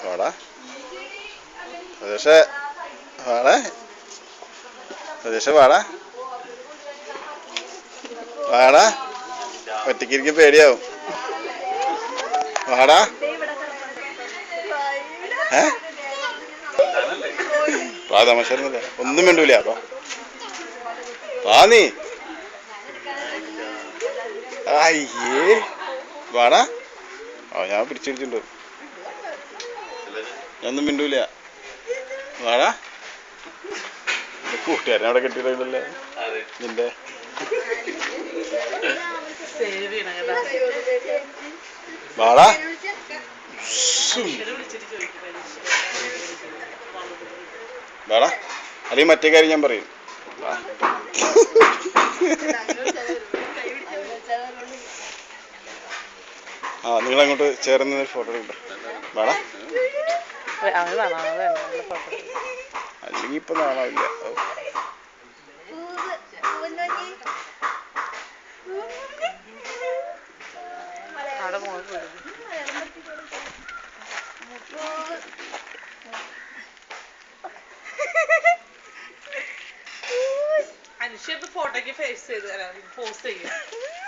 വാടാ പ്രദേശേ, വാടാ പ്രദേശേ, വാടാ വാടാ. ഒറ്റയ്ക്കിരിക്കും പേടിയാവും. വാടാ. തമാശയൊന്നുമില്ല, ഒന്നും വേണ്ടൂല. അപ്പൊ വാ നീ. അയ്യേ വാടാ. ഞാൻ പിടിച്ചിട്ടുണ്ട്, ഞാനൊന്നും മിണ്ടൂല. വാടാ. കൂട്ടുകാരനെ അവിടെ കെട്ടിയിട്ടല്ലേ നിന്റെ. വാടാ. വാടാ. അല്ലെങ്കിൽ മറ്റേ കാര്യം ഞാൻ പറയും. നിങ്ങളങ്ങോട്ട് ചേർന്ന് ഫോട്ടോ എടുക്കട്ടെ. വേടാ. അല്ലെങ്കിൽ ഇപ്പൊ നാളാവില്ല.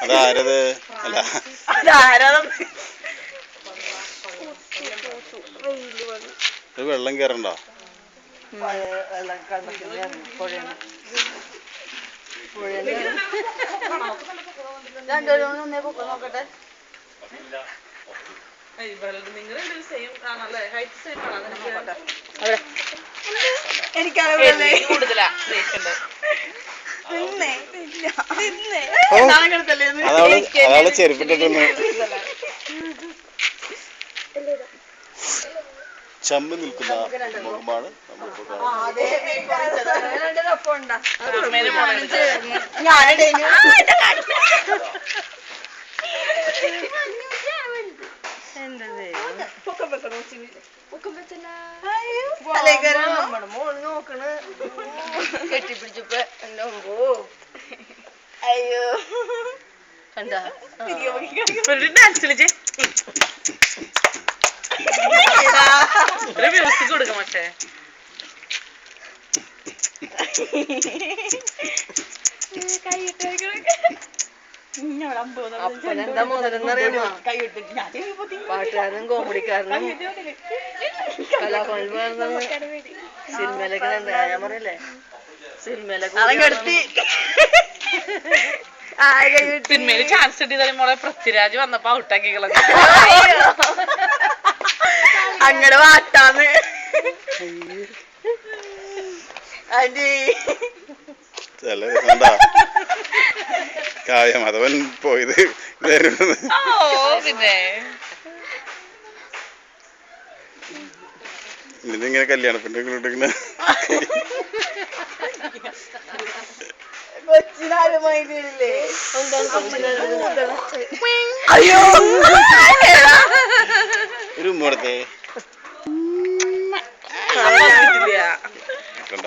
അതാരത്? അല്ല വെള്ളം കയറണ്ടോ? നോക്കട്ടെ. അതാള് ചെരുപ്പിട്ടിട്ടൊന്ന് ചമ്മി നിൽക്കുന്ന മുഖമാണ് നോക്കണ്. കെട്ടിപ്പിടിച്ചപ്പോ എന്റെ അമ്പോ. അയ്യോ കണ്ടാ മ്യൂസിക് കൊടുക്കാം. പക്ഷേ അപ്പനെന്താ മുതലെന്നറിയാമോ? പാട്ടുകാരനും കോമഡിക്കാരനും കലാഭവനിൽ സിനിമയിലൊക്കെ ഞാൻ പറയല്ലേ, സിനിമയിലൊക്കെ സിനിമയില് ചാൻസ് കിട്ടിയതല്ലേ മോളെ. പൃഥ്വിരാജ് വന്നപ്പോ ഔട്ടാക്കി കളഞ്ഞു. അങ്ങടെ വാട്ടാന്ന് ആന്റി കാവ്യമാധവൻ പോയത്. പിന്നെ ഇതിങ്ങനെ കല്യാണത്തിന്റെ ഇങ്ങനെ കൊച്ചിനാരുമായില്ലേ. അയ്യോ ഒരു ഉമ്മടത്തെ കണ്ട